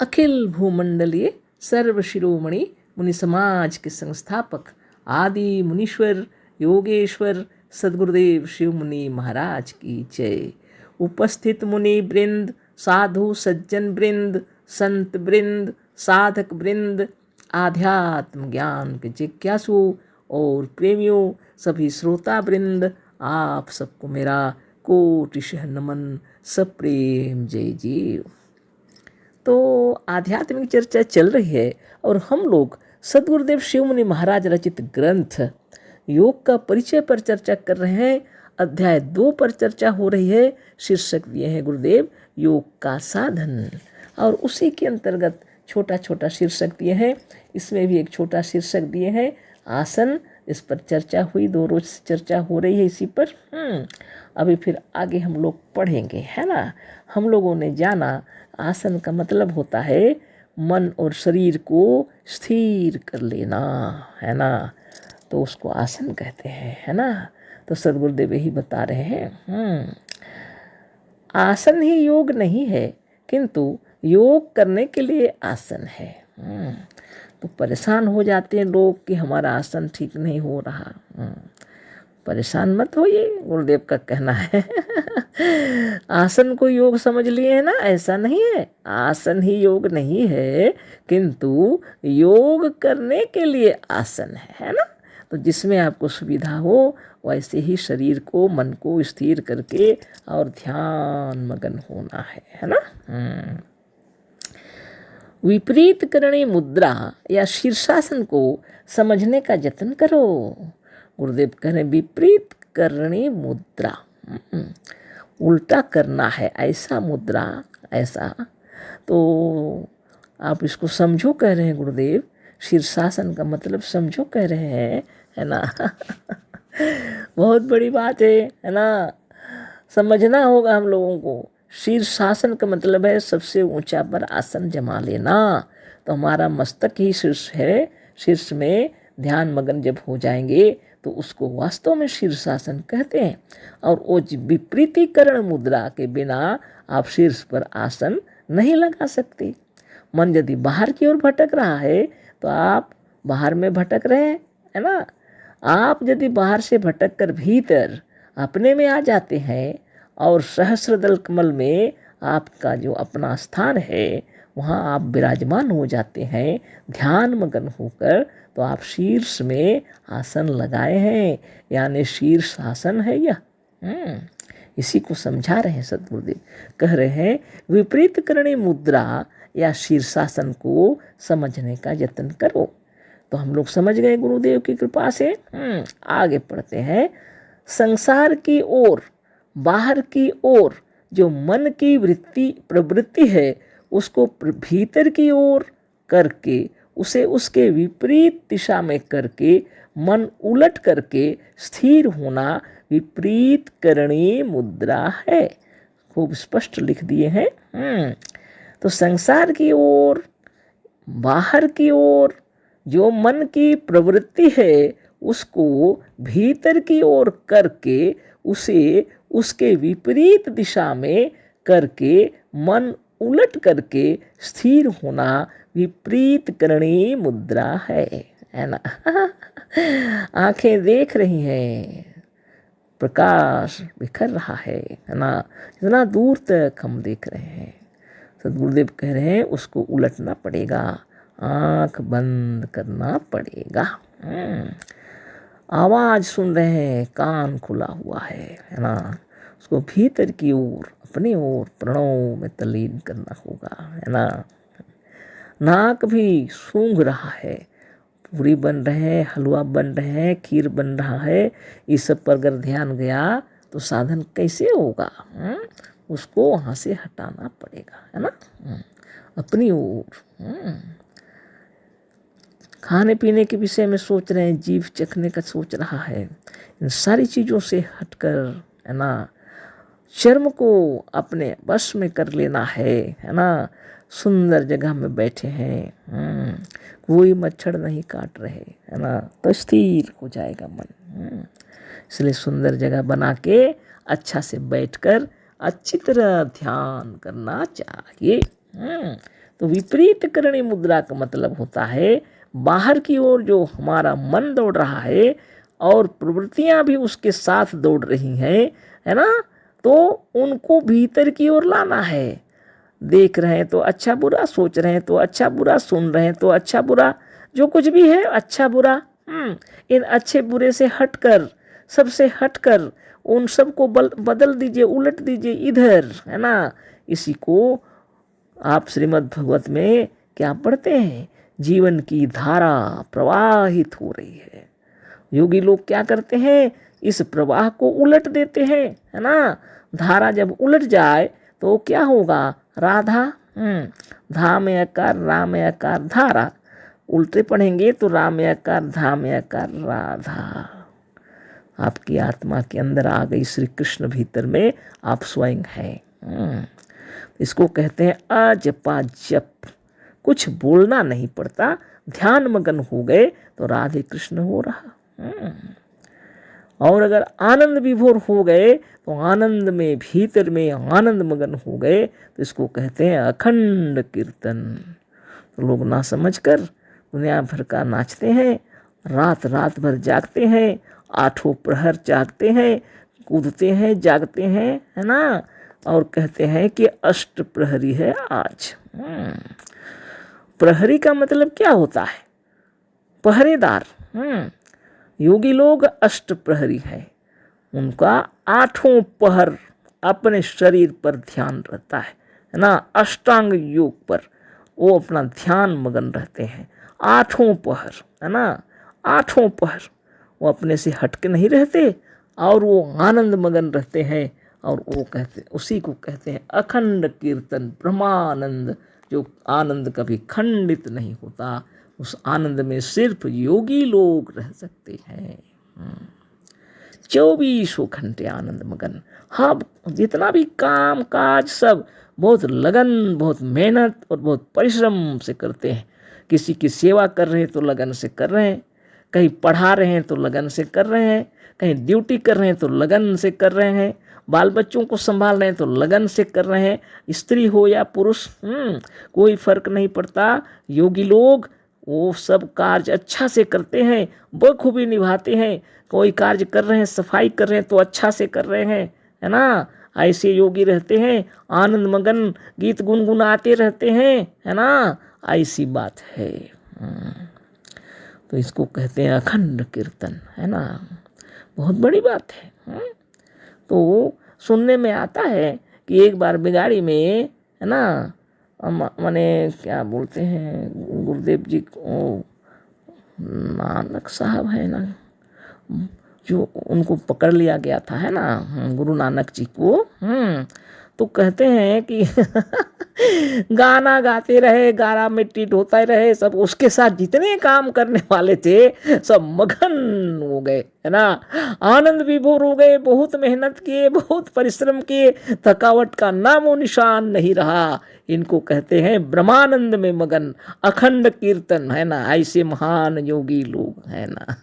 अखिल भूमंडलीय सर्व शिरोमणि मुनि समाज के संस्थापक आदि मुनीश्वर योगेश्वर सद्गुरुदेव शिव मुनि महाराज की जय। उपस्थित मुनि वृंद, साधु सज्जन वृंद, संत वृंद, साधक वृंद, आध्यात्म ज्ञान के जिज्ञासु और प्रेमियों, सभी श्रोता वृंद, आप सबको मेरा कोटिशः नमन, सप्रेम जय जीव। तो आध्यात्मिक चर्चा चल रही है और हम लोग सद्गुरुदेव शिव मुनि महाराज रचित ग्रंथ योग का परिचय पर चर्चा कर रहे हैं। अध्याय 2 पर चर्चा हो रही है। शीर्षक दिए हैं गुरुदेव योग का साधन, और उसी के अंतर्गत छोटा छोटा शीर्षक दिए हैं। इसमें भी एक छोटा शीर्षक दिए हैं आसन। इस पर चर्चा हुई, 2 रोज से चर्चा हो रही है इसी पर। अभी फिर आगे हम लोग पढ़ेंगे, है ना। हम लोगों ने जाना आसन का मतलब होता है मन और शरीर को स्थिर कर लेना, है ना। तो उसको आसन कहते हैं, है ना। तो सद्गुरुदेव यही बता रहे हैं। आसन ही योग नहीं है, किंतु योग करने के लिए आसन है। तो परेशान हो जाते हैं लोग कि हमारा आसन ठीक नहीं हो रहा। परेशान मत होइए, गुरुदेव का कहना है। आसन को योग समझ लिए है ना, ऐसा नहीं है। आसन ही योग नहीं है, किंतु योग करने के लिए आसन है ना। तो जिसमें आपको सुविधा हो वैसे ही शरीर को, मन को स्थिर करके और ध्यान मगन होना है ना। विपरीत करणी मुद्रा या शीर्षासन को समझने का यत्न करो। गुरुदेव कह रहे विपरीत करणी मुद्रा, उल्टा करना है ऐसा मुद्रा, ऐसा। तो आप इसको समझो कह रहे हैं गुरुदेव। शीर्षासन का मतलब समझो कह रहे हैं, है ना। बहुत बड़ी बात है ना। समझना होगा हम लोगों को। शीर्षासन का मतलब है सबसे ऊंचा पर आसन जमा लेना। तो हमारा मस्तक ही शीर्ष है। शीर्ष में ध्यान मगन जब हो जाएंगे तो उसको वास्तव में शीर्षासन कहते हैं। और वो विपरीतीकरण मुद्रा के बिना आप शीर्ष पर आसन नहीं लगा सकते। मन यदि बाहर की ओर भटक रहा है तो आप बाहर में भटक रहे हैं, है ना। आप यदि बाहर से भटक कर भीतर अपने में आ जाते हैं और सहस्रदल कमल में आपका जो अपना स्थान है वहाँ आप विराजमान हो जाते हैं ध्यान मगन होकर, तो आप शीर्ष में आसन लगाए हैं, यानी शीर्ष आसन है यह। इसी को समझा रहे हैं सद्गुरुदेव। कह रहे हैं विपरीत करणी मुद्रा या शीर्षासन को समझने का यत्न करो। तो हम लोग समझ गए गुरुदेव की कृपा से। आगे पढ़ते हैं। संसार की ओर, बाहर की ओर जो मन की प्रवृत्ति है उसको भीतर की ओर करके, उसे उसके विपरीत दिशा में करके, मन उलट करके स्थिर होना विपरीत करणी मुद्रा है। खूब स्पष्ट लिख दिए हैं। तो संसार की ओर, बाहर की ओर जो मन की प्रवृत्ति है उसको भीतर की ओर करके, उसे उसके विपरीत दिशा में करके, मन उलट करके स्थिर होना विपरीत करणी मुद्रा है ना। आंखें देख रही हैं, प्रकाश बिखर रहा है ना। इतना दूर तक हम देख रहे हैं। सद्गुरुदेव कह रहे हैं उसको उलटना पड़ेगा, आंख बंद करना पड़ेगा। आवाज़ सुन रहे हैं, कान खुला हुआ है ना। उसको भीतर की ओर, अपनी ओर प्रणव में तल्लीन करना होगा, है ना। नाक भी सूंघ रहा है, पूरी बन रहे हैं, हलवा बन रहे हैं, खीर बन रहा है। इस सब पर अगर ध्यान गया तो साधन कैसे होगा। उसको वहाँ से हटाना पड़ेगा, है ना। अपनी ओर खाने पीने के विषय में सोच रहे हैं, जीभ चखने का सोच रहा है। इन सारी चीज़ों से हटकर, है ना, चर्म को अपने वश में कर लेना है ना। सुंदर जगह में बैठे हैं, कोई मच्छर नहीं काट रहे, है ना, तो स्थिर हो जाएगा मन। इसलिए सुंदर जगह बना के अच्छा से बैठकर अच्छी तरह ध्यान करना चाहिए। तो विपरीत करणी मुद्रा का मतलब होता है बाहर की ओर जो हमारा मन दौड़ रहा है और प्रवृत्तियां भी उसके साथ दौड़ रही हैं, है ना, तो उनको भीतर की ओर लाना है। देख रहे हैं तो अच्छा बुरा, सोच रहे हैं तो अच्छा बुरा, सुन रहे हैं तो अच्छा बुरा, जो कुछ भी है अच्छा बुरा, इन अच्छे बुरे से हटकर, सबसे हटकर उन सबको बदल दीजिए, उलट दीजिए इधर, है ना। इसी को आप श्रीमद् भगवत में क्या पढ़ते हैं, जीवन की धारा प्रवाहित हो रही है। योगी लोग क्या करते हैं, इस प्रवाह को उलट देते हैं, है ना। धारा जब उलट जाए तो क्या होगा, राधा, धा में अकार, रा में अकार, धारा, उल्टे पढ़ेंगे तो रा में अकार, धा में अकार, राधा। आपकी आत्मा के अंदर आ गई श्री कृष्ण, भीतर में आप स्वयं हैं। इसको कहते हैं अजपा जप, कुछ बोलना नहीं पड़ता, ध्यान मगन हो गए तो राधे कृष्ण हो रहा। और अगर आनंद विभोर हो गए तो आनंद में, भीतर में आनंद मगन हो गए तो इसको कहते हैं अखंड कीर्तन। तो लोग ना समझ कर दुनिया भर का नाचते हैं, रात रात भर जागते हैं, आठों प्रहर जागते हैं, कूदते हैं, जागते हैं, है ना, और कहते हैं कि अष्ट प्रहरी है आज। प्रहरी का मतलब क्या होता है, पहरेदार। योगी लोग अष्ट प्रहरी है, उनका आठों पहर अपने शरीर पर ध्यान रहता है ना, अष्टांग योग पर वो अपना ध्यान मगन रहते हैं, आठों पहर, है ना, आठों पहर वो अपने से हटके नहीं रहते और वो आनंद मगन रहते हैं। और वो कहते, उसी को कहते हैं अखंड कीर्तन, ब्रह्मानंद, जो आनंद कभी खंडित नहीं होता। उस आनंद में सिर्फ योगी लोग रह सकते हैं। 24 घंटे आनंद मगन। हाँ, जितना भी काम काज सब बहुत लगन, बहुत मेहनत और बहुत परिश्रम से करते हैं। किसी की सेवा कर रहे हैं तो लगन से कर रहे हैं, कहीं पढ़ा रहे हैं तो लगन से कर रहे हैं, कहीं ड्यूटी कर रहे हैं तो लगन से कर रहे हैं, बाल बच्चों को संभाल रहे हैं तो लगन से कर रहे हैं, स्त्री हो या पुरुष, कोई फर्क नहीं पड़ता। योगी लोग वो सब कार्य अच्छा से करते हैं, बखूबी निभाते हैं। कोई कार्य कर रहे हैं, सफाई कर रहे हैं तो अच्छा से कर रहे हैं, है ना। ऐसे योगी रहते हैं, आनंद मगन गीत गुनगुनाते रहते हैं, है ना। ऐसी बात है। तो इसको कहते हैं अखंड कीर्तन, है ना, बहुत बड़ी बात है। तो सुनने में आता है कि एक बार बिगाड़ी में, है ना, माने क्या बोलते हैं गुरुदेव जी को, नानक साहब है ना, जो उनको पकड़ लिया गया था, है ना, गुरु नानक जी को। तो कहते हैं कि गाना गाते रहे, गाना में टीट होता रहे, सब उसके साथ जितने काम करने वाले थे सब मगन हो गए, है ना, आनंद विभोर हो गए, बहुत मेहनत किए, बहुत परिश्रम किए, थकावट का नामो निशान नहीं रहा। इनको कहते हैं ब्रह्मानंद में मगन, अखंड कीर्तन, है ना। ऐसे महान योगी लोग, है ना।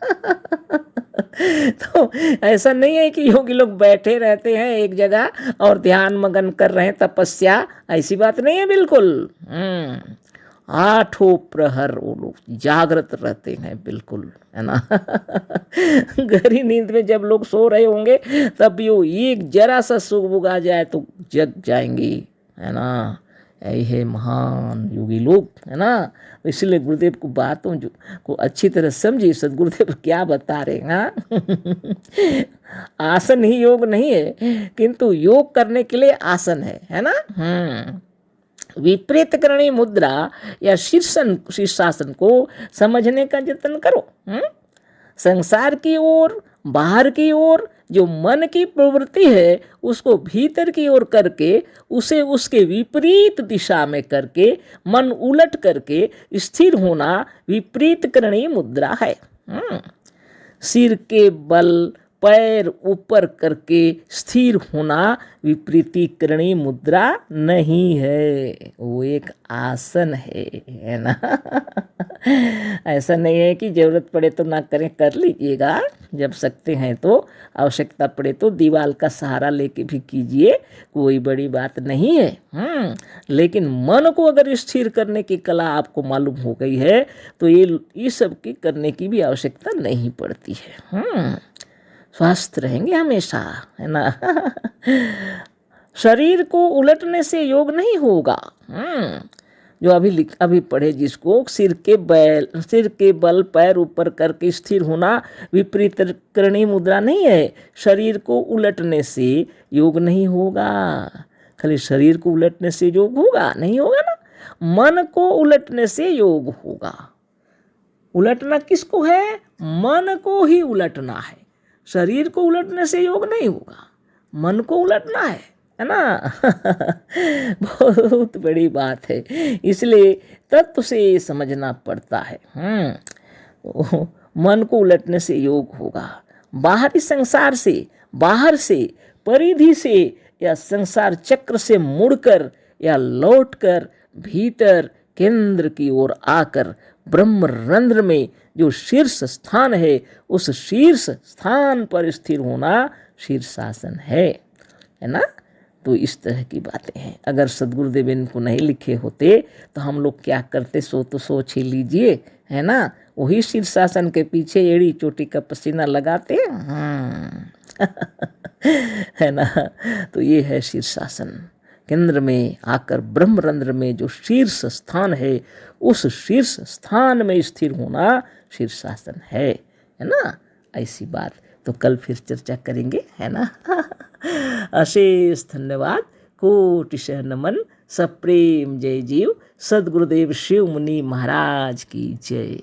तो ऐसा नहीं है कि योगी लोग बैठे रहते हैं एक जगह और ध्यान मगन कर रहे हैं, तपस्या, ऐसी बात नहीं है बिल्कुल। आठों प्रहर वो लोग जागृत रहते हैं बिल्कुल, है ना। गहरी नींद में जब लोग सो रहे होंगे तब भी वो एक जरा सा सुख बुगा जाए तो जग जाएंगी, है ना। यही महान योगी लोग, है ना। इसलिए गुरुदेव को बातों को अच्छी तरह समझिए, सदगुरुदेव क्या बता रहे हैं। आसन ही योग नहीं है, किंतु योग करने के लिए आसन है ना। विपरीत करणी मुद्रा या शीर्षासन को समझने का यत्न करो। संसार की ओर, बाहर की ओर जो मन की प्रवृत्ति है उसको भीतर की ओर करके, उसे उसके विपरीत दिशा में करके, मन उलट करके स्थिर होना विपरीत करणी मुद्रा है। सिर के बल पैर ऊपर करके स्थिर होना विपरीतीकरणी मुद्रा नहीं है, वो एक आसन है ना। ऐसा नहीं है कि ज़रूरत पड़े तो ना करें, कर लीजिएगा जब सकते हैं तो। आवश्यकता पड़े तो दीवार का सहारा लेके भी कीजिए, कोई बड़ी बात नहीं है। लेकिन मन को अगर स्थिर करने की कला आपको मालूम हो गई है तो ये सब की करने की भी आवश्यकता नहीं पड़ती है। स्वस्थ रहेंगे हमेशा, है ना। शरीर को उलटने से योग नहीं होगा। जो अभी पढ़े जिसको, सिर के बल पैर ऊपर करके स्थिर होना विपरीत करणीय मुद्रा नहीं है। शरीर को उलटने से योग नहीं होगा। खाली शरीर को उलटने से योग होगा नहीं होगा ना, मन को उलटने से योग होगा। उलटना किसको है? मन को ही उलटना है। शरीर को उलटने से योग नहीं होगा, मन को उलटना है ना। बहुत बड़ी बात है, इसलिए तत्व से समझना पड़ता है। मन को उलटने से योग होगा। बाहरी संसार से, बाहर से, परिधि से या संसार चक्र से मुड़कर या लौटकर भीतर केंद्र की ओर आकर ब्रह्मरंध्र में जो शीर्ष स्थान है, उस शीर्ष स्थान पर स्थिर होना शीर्षासन है ना। तो इस तरह की बातें हैं। अगर सदगुरुदेव इनको नहीं लिखे होते तो हम लोग क्या करते, सो तो सोच ही लीजिए, है ना। वही शीर्षासन के पीछे एड़ी चोटी का पसीना लगाते है ना। तो ये है शीर्षासन। केंद्र में आकर ब्रह्मरंध्र में जो शीर्ष स्थान है, उस शीर्ष स्थान में स्थिर होना शीर्षासन है ना। ऐसी बात तो कल फिर चर्चा करेंगे, है ना। अशेष धन्यवाद, कोटिशः नमन, सप्रेम जय जीव। सद्गुरुदेव शिव मुनि महाराज की जय।